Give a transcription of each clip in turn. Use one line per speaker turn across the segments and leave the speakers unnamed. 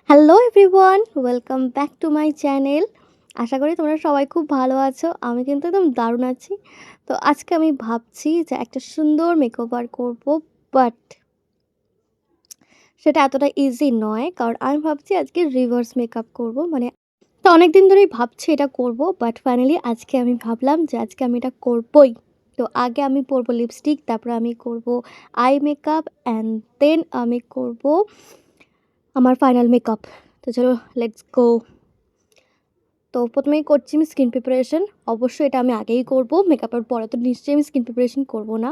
Hello everyone, welcome back to my channel. আশা করি তোমরা সবাই খুব ভালো আছো। আমি কিন্তু একদম দারুণ আছি। তো আজকে আমি ভাবছি যে একটা সুন্দর মেকওভার করব, বাট সেটা এতটা ইজি নয়। কারণ আমি ভাবছি আজকে রিভার্স মেকআপ করব। তো অনেকদিন ধরেই ভাবছি এটা করব, বাট ফাইনালি আজকে আমি ভাবলাম যে আজকে আমি এটা করবই। তো আগে আমি পরবো লিপস্টিক, তারপরে আমি করব আই মেকআপ, অ্যান্ড দেন আমি করব আমার ফাইনাল মেকআপ। তো চলো, লেটস গো। তো প্রথমেই করছি আমি স্কিন প্রিপারেশন। অবশ্যই এটা আমি আগেই করব, মেকআপের পরে তো নিশ্চয়ই আমি স্কিন প্রিপারেশন করব না।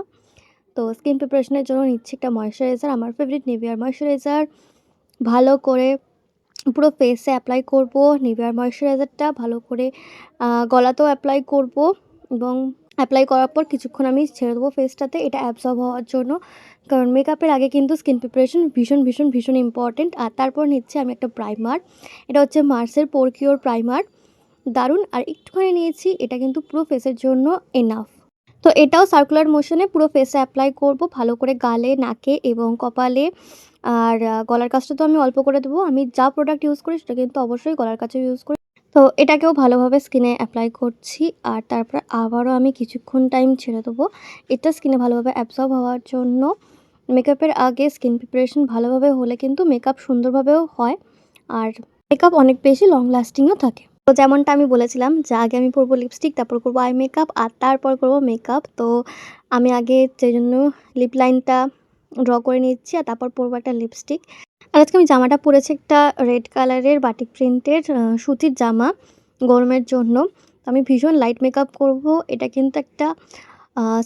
তো স্কিন প্রিপারেশনের জন্য নিচ্ছি একটা ময়শ্চারাইজার, আমার ফেভারিট নিভিয়ার ময়শ্চারাইজার। ভালো করে পুরো ফেসে অ্যাপ্লাই করব নিভিয়ার ময়শ্চারাইজারটা, ভালো করে গলাতেও অ্যাপ্লাই করব, এবং অ্যাপ্লাই করার পর কিছুক্ষণ আমি ছেড়ে দেবো ফেসটাতে, এটা অ্যাবজর্ব হওয়ার জন্য। কারণ মেকআপের আগে কিন্তু স্কিন প্রিপারেশন ভীষণ ভীষণ ভীষণ ইম্পর্টেন্ট। আর তারপর নিচ্ছি আমি একটা প্রাইমার, এটা হচ্ছে মার্সের পোর কিওর প্রাইমার, দারুণ। আর একটুখানি নিয়েছি, এটা কিন্তু পুরো ফেসের জন্য এনাফ। তো এটাও সার্কুলার মোশনে পুরো ফেসে অ্যাপ্লাই করব, ভালো করে গালে, নাকে এবং কপালে। আর গলার কাছটা তো আমি অল্প করে দেবো। আমি যা প্রোডাক্ট ইউজ করি সেটা কিন্তু অবশ্যই গলার কাছে ইউজ করি। তো এটাকেও ভালোভাবে স্কিনে অ্যাপ্লাই করছি, আর তারপর আবারও আমি কিছুক্ষণ টাইম ছেড়ে দেবো এটা স্কিনে ভালোভাবে অ্যাবজর্ব হওয়ার জন্য। মেকআপের আগে স্কিন প্রিপারেশন ভালোভাবে হলে কিন্তু মেকআপ সুন্দরভাবেও হয়, আর মেকআপ অনেক বেশি লং লাস্টিংও থাকে। তো যেমনটা আমি বলেছিলাম যে আগে আমি পরবো লিপস্টিক, তারপর করবো আই মেকআপ, আর তারপর করবো মেকআপ। তো আমি আগে সেই জন্য লিপ লাইনটা ড্র করে নিচ্ছি, আর তারপর পরবো একটা লিপস্টিক। আর আজকে আমি জামাটা পরেছি একটা রেড কালারের বাটিক প্রিন্টের সুতির জামা, গরমের জন্য। তো আমি ভীষণ লাইট মেকআপ করব। এটা কিন্তু একটা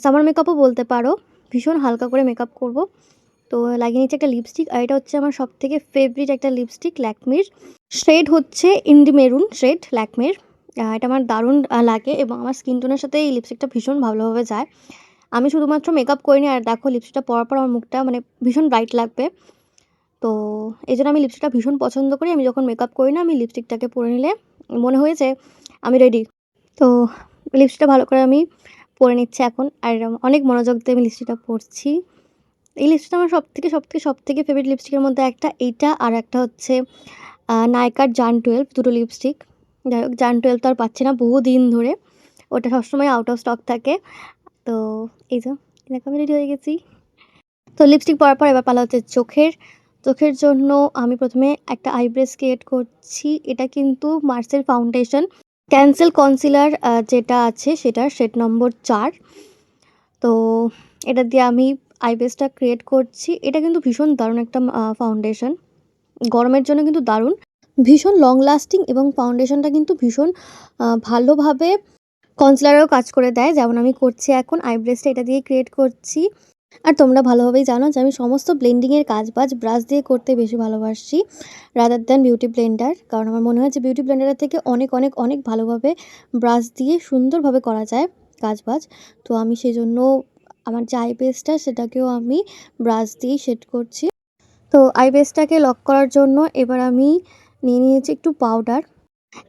সামার মেকআপও বলতে পারো। ভীষণ হালকা করে মেকআপ করব। তো লাগিয়ে নিচ্ছি একটা লিপস্টিক, আর এটা হচ্ছে আমার সবথেকে ফেভারিট একটা লিপস্টিক, ল্যাকমির। শেড হচ্ছে ইন্ডি মেরুন শেড, ল্যাকমির। এটা আমার দারুণ লাগে, এবং আমার স্কিন টোনের সাথে এই লিপস্টিকটা ভীষণ ভালোভাবে যায়। আমি শুধুমাত্র মেকআপ করিনি, আর দেখো লিপস্টিকটা পরার পর আমার মুখটা ভীষণ ব্রাইট লাগবে। তো এই জন্য আমি লিপস্টিকটা ভীষণ পছন্দ করি। আমি যখন মেকআপ করি না, আমি লিপস্টিকটাকে পরে নিলে মনে হয় যে আমি রেডি। তো লিপস্টিকটা ভালো করে আমি পরে নিচ্ছি এখন, আর অনেক মনোযোগ দিয়ে আমি লিপস্টিকটা পরছি। এই লিপস্টিকটা আমার সবথেকে ফেভারিট লিপস্টিকের মধ্যে একটা, এইটা। আর একটা হচ্ছে নাইকার জান 12, দুটো লিপস্টিক। যাই হোক, জান 12 তো আর পাচ্ছি না বহুদিন ধরে, ওটা সবসময় আউট অফ স্টক থাকে। তো এই যে দেখো আমি রেডি হয়ে গেছি। তো লিপস্টিক পরার পর এবার পালা হচ্ছে চোখের। চোখের জন্য আমি প্রথমে একটা আইব্রেস ক্রিয়েট করছি। এটা কিন্তু মার্সের ফাউন্ডেশন ক্যান্সেল কনসিলার যেটা আছে সেটার শেড নম্বর 4। তো এটা দিয়ে আমি আইব্রেসটা ক্রিয়েট করছি। এটা কিন্তু ভীষণ দারুণ একটা ফাউন্ডেশন, গরমের জন্য কিন্তু দারুণ, ভীষণ লং লাস্টিং, এবং ফাউন্ডেশনটা কিন্তু ভীষণ ভালোভাবে কনসিলারেও কাজ করে দেয়। যেমন আমি করছি এখন আইব্রেসটা এটা দিয়ে ক্রিয়েট করছি। আর তোমরা ভালোভাবেই জানো যে আমি সমস্ত ব্লেন্ডিংয়ের কাজবাজ ব্রাশ দিয়ে করতে বেশি ভালোবাসি, রাদার দ্যান বিউটি ব্লেন্ডার। কারণ আমার মনে হয় যে বিউটি ব্লেন্ডারের থেকে অনেক অনেক অনেক ভালোভাবে ব্রাশ দিয়ে সুন্দরভাবে করা যায় কাজবাজ। তো আমি সেই জন্য আমার যে আইব্রেসটা সেটাকেও আমি ব্রাশ দিয়েই শেড করছি। তো আইব্রেসটাকে লক করার জন্য এবার আমি নিয়ে নিয়েছি একটু পাউডার।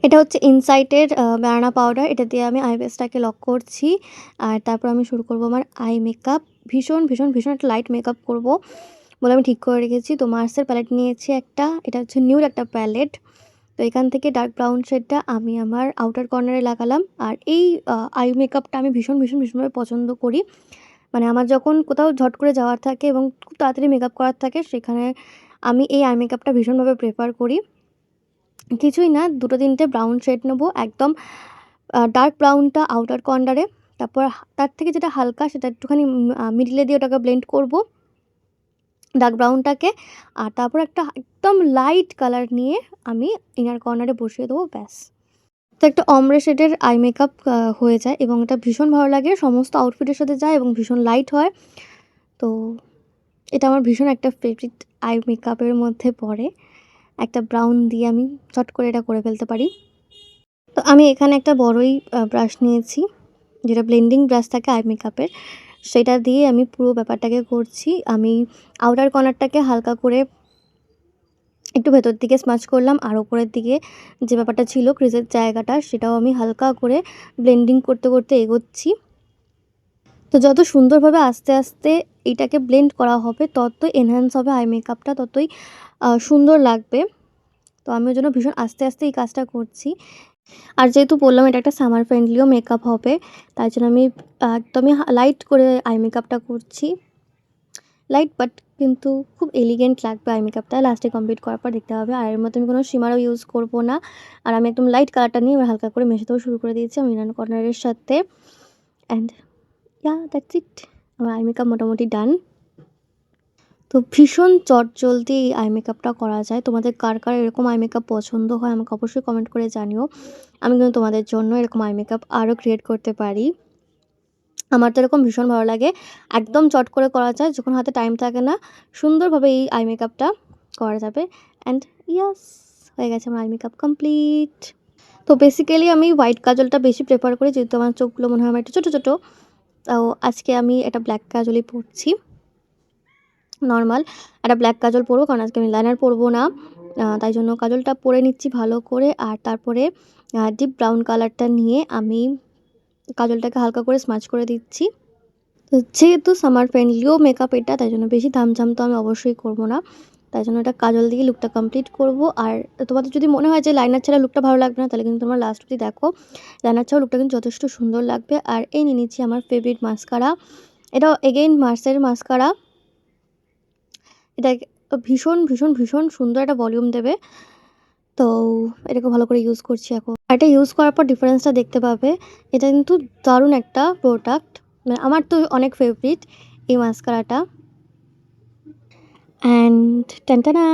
এটা হচ্ছে ইনসাইটের ব্যানানা পাউডার, এটা দিয়ে আমি আইব্রেসটাকে লক করছি। আর তারপর আমি শুরু করব আমার আই মেকআপ। ভীষণ ভীষণ ভীষণ একটা লাইট মেকআপ করব বলে আমি ঠিক করে রেখেছি। তো মার্সের প্যালেট নিয়েছি একটা, এটা হচ্ছে নিউড একটা প্যালেট। তো এখান থেকে ডার্ক ব্রাউন শেডটা আমি আমার আউটার কর্নারে লাগালাম। আর এই আই মেকআপটা আমি ভীষণ ভীষণ ভীষণভাবে পছন্দ করি। আমার যখন কোথাও ঝট করে যাওয়ার থাকে এবং খুব তাড়াতাড়ি মেকআপ করার থাকে, সেখানে আমি এই আই মেকআপটা ভীষণভাবে প্রেফার করি। কিছুই না, দুটো তিনটে ব্রাউন শেড নেবো, একদম ডার্ক ব্রাউনটা আউটার কর্নারে, তারপর তার থেকে যেটা হালকা সেটা একটুখানি মিডলে দিয়ে ওটাকে ব্লেন্ড করব ডার্ক ব্রাউনটাকে। আর তারপর একটা একদম লাইট কালার নিয়ে আমি ইনার কর্নারে বসিয়ে দেবো, ব্যাস। তো একটা অমরে শেডের আই মেকআপ হয়ে যায়, এবং এটা ভীষণ ভালো লাগে, সমস্ত আউটফিটের সাথে যায় এবং ভীষণ লাইট হয়। তো এটা আমার ভীষণ একটা ফেভারিট আই মেকআপের মধ্যে পড়ে। একটা ব্রাউন দিয়ে আমি চট করে এটা করে ফেলতে পারি। তো আমি এখানে একটা বড়ই ব্রাশ নিয়েছি, যেটা ব্লেন্ডিং ব্রাশ থাকে আই মেকআপের, সেটা দিয়ে আমি পুরো ব্যাপারটাকে করছি। আমি আউটার কর্নারটাকে হালকা করে একটু ভেতর দিকে স্মাচ করলাম, আর ওপরের দিকে যে ব্যাপারটা ছিল ক্রিজের জায়গাটা, সেটাও আমি হালকা করে ব্লেন্ডিং করতে করতে এগোচ্ছি। তো যত সুন্দরভাবে আস্তে আস্তে এটাকে ব্লেন্ড করা হবে, ততই এনহ্যান্স হবে আই মেকআপটা, ততই সুন্দর লাগবে। তো আমি ওই জন্য ভীষণ আস্তে আস্তে এই কাজটা করছি। আর যেহেতু বললাম এটা একটা সামার ফ্রেন্ডলিও মেকআপ হবে, তাই জন্য আমি একদমই লাইট করে আই মেকআপটা করছি। লাইট বাট কিন্তু খুব এলিগেন্ট লাগবে আই মেকআপটা লাস্টে কমপ্লিট করার পর দেখতে হবে। আর এর মধ্যে আমি কোনো শিমারও ইউজ করব না। আর আমি একদম লাইট কালারটা নিয়ে এবার হালকা করে মেশাতেও শুরু করে দিয়েছি আমি ইনার কর্নারের সাথে। অ্যান্ড দ্যাটস ইট, আমার আই মেকআপ মোটামুটি ডান। তো ভীষণ চটজলদি এই আই মেকআপটা করা যায়। তোমাদের কার কার এরকম আই মেকআপ পছন্দ হয় আমাকে অবশ্যই কমেন্ট করে জানিও। আমি কিন্তু তোমাদের জন্য এরকম আই মেকআপ আরও ক্রিয়েট করতে পারি। আমার তো এরকম ভীষণ ভালো লাগে, একদম চট করে করা যায়, যখন হাতে টাইম থাকে না সুন্দরভাবে এই আই মেকআপটা করা যাবে। অ্যান্ড ইয়াস, হয়ে গেছে আমার আই মেকআপ কমপ্লিট। তো বেসিক্যালি আমি হোয়াইট কাজলটা বেশি প্রেফার করি, যেহেতু আমার চোখগুলো মনে হয় আমার একটু ছোটো ছোটো। তো আজকে আমি এটা ব্ল্যাক কাজলই পরছি, নর্মাল একটা ব্ল্যাক কাজল পরবো, কারণ আজকে আমি লাইনার পরবো না। তাই জন্য কাজলটা পরে নিচ্ছি ভালো করে। আর তারপরে ডিপ ব্রাউন কালারটা নিয়ে আমি কাজলটাকে হালকা করে স্মাচ করে দিচ্ছি। তো যেহেতু সামার ফ্রেন্ডলিও মেকআপ এটা, তাই জন্য বেশি ধামঝাম তো আমি অবশ্যই করব না। তাই জন্য এটা কাজল দিয়ে লুকটা কমপ্লিট করব। আর তোমাদের যদি মনে হয় যে লাইনার ছাড়া লুকটা ভালো লাগবে না, তাহলে কিন্তু তোমরা লাস্ট অবধি দেখো, লাইনার ছাড়াও লুকটা কিন্তু যথেষ্ট সুন্দর লাগবে। আর এই নিয়ে নিচ্ছি আমার ফেভারিট মাস্কারা, এটা এগেইন মার্সের মাস্কারা। এটা ভীষণ ভীষণ ভীষণ সুন্দর একটা ভলিউম দেবে। তো এটাকে ভালো করে ইউজ করছি এখন। আর এটা ইউজ করার পর ডিফারেন্সটা দেখতে পাবে। এটা কিন্তু দারুণ একটা প্রোডাক্ট, মানে আমার তো অনেক ফেভারিট এই মাস্কারাটা। অ্যান্ড টানটানা,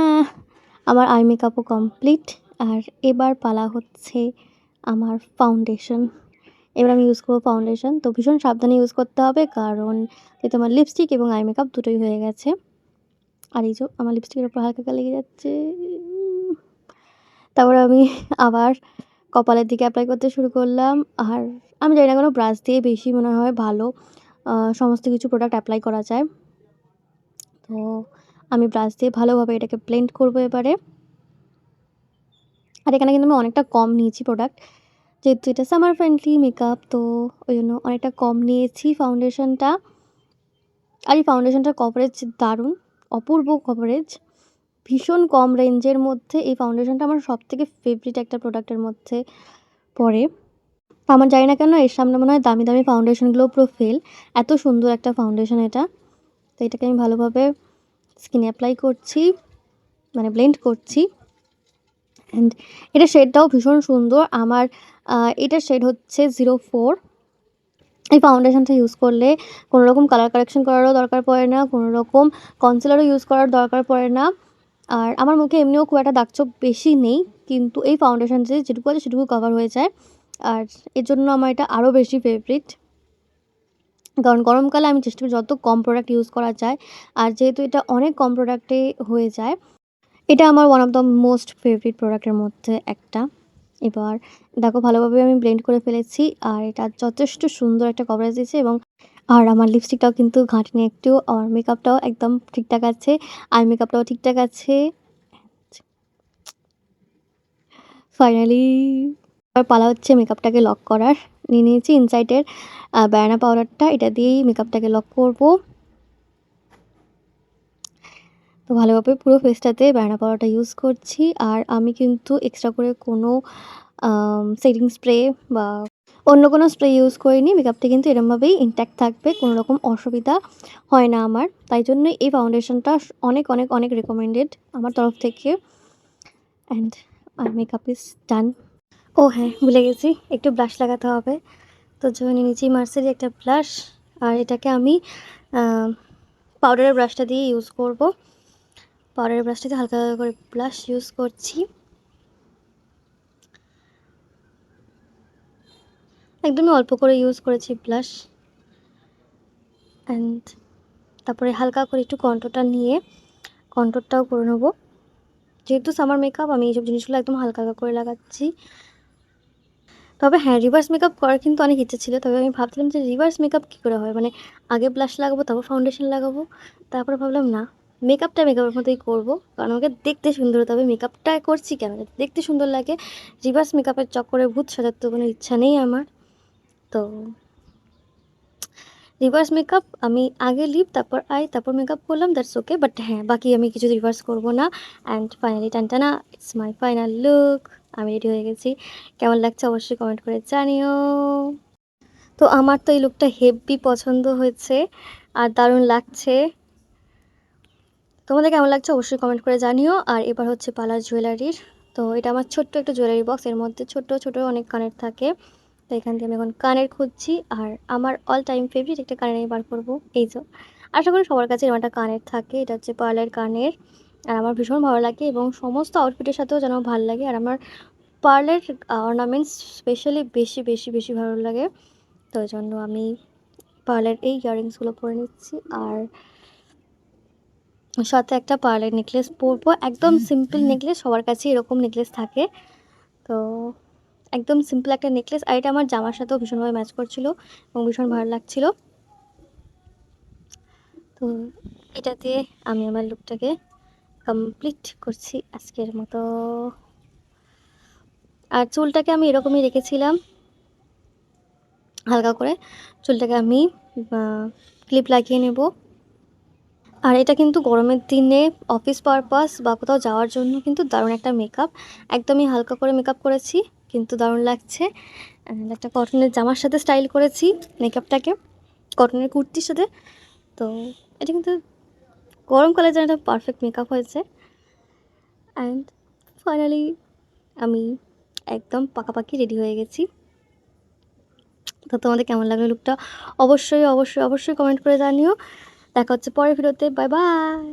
আমার আই মেকআপও কমপ্লিট। আর এবার পালা হচ্ছে আমার ফাউন্ডেশন। এবার আমি ইউজ করবো ফাউন্ডেশন। তো ভীষণ সাবধানে ইউজ করতে হবে, কারণ যেহেতু আমার লিপস্টিক এবং আই মেকআপ দুটোই হয়ে গেছে। আর এই যে আমার লিপস্টিকের উপর হালকা লেগে যাচ্ছে। তারপরে আমি আবার কপালের দিকে অ্যাপ্লাই করতে শুরু করলাম। আর আমি জানি না কেন ব্রাশ দিয়ে বেশি মনে হয় ভালো সমস্ত কিছু প্রোডাক্ট অ্যাপ্লাই করা যায়। তো আমি ব্রাশ দিয়ে ভালোভাবে এটাকে ব্লেন্ড করবো এবারে। আর এখানে কিন্তু আমি অনেকটা কম নিয়েছি প্রোডাক্ট, যেহেতু এটা সামার ফ্রেন্ডলি মেকআপ, তো ওই জন্য অনেকটা কম নিয়েছি ফাউন্ডেশনটা। আর এই ফাউন্ডেশনটার কভারেজ দারুণ, অপূর্ব কভারেজ, ভীষণ কম রেঞ্জের মধ্যে এই ফাউন্ডেশনটা আমার সবথেকে ফেভারিট একটা প্রোডাক্টের মধ্যে পড়ে। আমার জানি না কেন এর সামনে মনে হয় দামি দামি ফাউন্ডেশনগুলো পুরো ফেল, এত সুন্দর একটা ফাউন্ডেশন এটা। তো এটাকে আমি ভালোভাবে স্কিনে অ্যাপ্লাই করছি, মানে ব্লেন্ড করছি। অ্যান্ড এটা শেডটাও ভীষণ সুন্দর। আমার এটার শেড হচ্ছে 04। এই ফাউন্ডেশনটা ইউজ করলে কোনো রকম কালার কারেকশন করারও দরকার পড়ে না, কোনো রকম কনসিলারও ইউজ করার দরকার পড়ে না। আর আমার মুখে এমনিও খুব একটা দাগছোপ বেশি নেই, কিন্তু এই ফাউন্ডেশন দিয়ে যেটুকু আছে সেটুকু কভার হয়ে যায়। আর এর জন্য আমার এটা আরও বেশি ফেভারিট, কারণ গরমকালে আমি চেষ্টা করি যত কম প্রোডাক্ট ইউজ করা যায়। আর যেহেতু এটা অনেক কম প্রোডাক্টে হয়ে যায়, এটা আমার one of the most favourite প্রোডাক্টের মধ্যে একটা। এবার দেখো ভালোভাবে আমি ব্লেন্ড করে ফেলেছি, আর এটা যথেষ্ট সুন্দর একটা কভারেজ দিয়েছে। এবং আর আমার লিপস্টিকটাও কিন্তু ঘাঁটিনি একটু, আর মেকআপটাও একদম ঠিকঠাক আছে, আই মেকআপটাও ঠিকঠাক আছে। ফাইনালি এবার পালা হচ্ছে মেকআপটাকে লক করার। নিয়ে নিয়েছি ইনসাইটের ব্যানানা পাউডারটা, এটা দিয়েই মেকআপটাকে লক করব। তো ভালোভাবে পুরো ফেসটাতে ব্যানানা পাউডারটা ইউজ করছি। আর আমি কিন্তু এক্সট্রা করে কোনো সেটিং স্প্রে বা অন্য কোনো স্প্রে ইউজ করিনি। মেকআপটা কিন্তু এরমভাবেই ইনট্যাক্ট থাকবে, কোনো রকম অসুবিধা হয় না আমার। তাই জন্যই এই ফাউন্ডেশনটা অনেক অনেক অনেক রেকমেন্ডেড আমার তরফ থেকে। And my makeup is done. ও হ্যাঁ, ভুলে গেছি, একটু ব্লাশ লাগাতে হবে। তো জন্য নিয়েছি মার্সেরই একটা ব্লাশ, আর এটাকে আমি পাউডারের ব্রাশটা দিয়ে ইউজ করব। পাউডারের ব্রাশটাতে হালকা হালকা করে ব্লাশ ইউজ করছি, একদমই অল্প করে ইউজ করেছি ব্লাশ। অ্যান্ড তারপরে হালকা করে একটু কন্ট্রোলটা নিয়ে কন্ট্রোলটাও করে নেবো। যেহেতু সামার মেকআপ, আমি এইসব জিনিসগুলো একদম হালকা হালকা করে লাগাচ্ছি। তবে হ্যাঁ, রিভার্স মেকআপ করার কিন্তু অনেক ইচ্ছে ছিল। তবে আমি ভাবছিলাম যে রিভার্স মেকআপ কী করে হয়, মানে আগে ব্লাশ লাগাবো, তারপর ফাউন্ডেশন লাগাবো। তারপরে ভাবলাম না, মেকআপটা মেকআপের মতোই করবো, কারণ আমাকে দেখতে সুন্দর হতে হবে। মেকআপটা করছি কেন, দেখতে সুন্দর লাগে। রিভার্স মেকআপের চক্করে ভূত সাজার তো কোনো ইচ্ছা নেই আমার। তো রিভার্স মেকআপ আমি আগে লিপ, তারপর আই, তারপর মেকআপ করলাম, দ্যাটস ওকে। বাট হ্যাঁ, বাকি আমি কিছু রিভার্স করব না। অ্যান্ড ফাইনালি টানটানা, ইটস মাই ফাইনাল লুক। আমি রেডি হয়ে গেছি। কেমন লাগছে অবশ্যই কমেন্ট করে জানিও। তো আমার তো এই লুকটা হেব্বি পছন্দ হয়েছে আর দারুণ লাগছে। তোমাদের কেমন লাগছে অবশ্যই কমেন্ট করে জানিও। আর এবার হচ্ছে পালা জুয়েলারির। তো এটা আমার ছোট্ট একটা জুয়েলারি বক্স, এর মধ্যে ছোট ছোট অনেক কানের থাকে। তো এখান থেকে আমি এখন কানের খুঁজছি। আর আমার অল টাইম ফেভারিট একটা কানের আমি বার করবো, এই যে। আশা করি সবার কাছে এরকম একটা কানের থাকে, এটা হচ্ছে পার্লের কানের। আর আমার ভীষণ ভালো লাগে এবং সমস্ত আউটফিটের সাথেও যেন ভালো লাগে। আর আমার পার্লের অর্নামেন্টস স্পেশালি বেশি বেশি বেশি ভালো লাগে। তো ওই জন্য আমি পার্লের এই ইয়াররিংসগুলো পরে নিচ্ছি। আর সাথে একটা পার্লের নেকলেস পরবো, একদম সিম্পল নেকলেস, সবার কাছে এরকম নেকলেস থাকে। তো একদম সিম্পল একটা নেকলেস, আর এটা আমার জামার সাথেও ভীষণভাবে ম্যাচ করছিল এবং ভীষণ ভালো লাগছিল। তো এটা দিয়ে আমি আমার লুকটাকে কমপ্লিট করছি আজকের মতো। আর চুলটাকে আমি এরকমই রেখেছিলাম, হালকা করে চুলটাকে আমি ক্লিপ লাগিয়ে নেব। আর এটা কিন্তু গরমের দিনে অফিস পারপাস বা কোথাও যাওয়ার জন্য কিন্তু দারুণ একটা মেকআপ। একদমই হালকা করে মেকআপ করেছি, কিন্তু দারুণ লাগছে। একটা কটনের জামার সাথে স্টাইল করেছি মেকআপটাকে, কটনের কুর্তির সাথে। তো এটা কিন্তু গরমকালের জন্য একটা পারফেক্ট মেকআপ হয়েছে। অ্যান্ড ফাইনালি আমি একদম পাকাপাকি রেডি হয়ে গেছি। তো তোমাদের কেমন লাগলো লুকটা অবশ্যই অবশ্যই অবশ্যই কমেন্ট করে জানিও। দেখা হচ্ছে পরের ভিডিওতে, বাই বাই।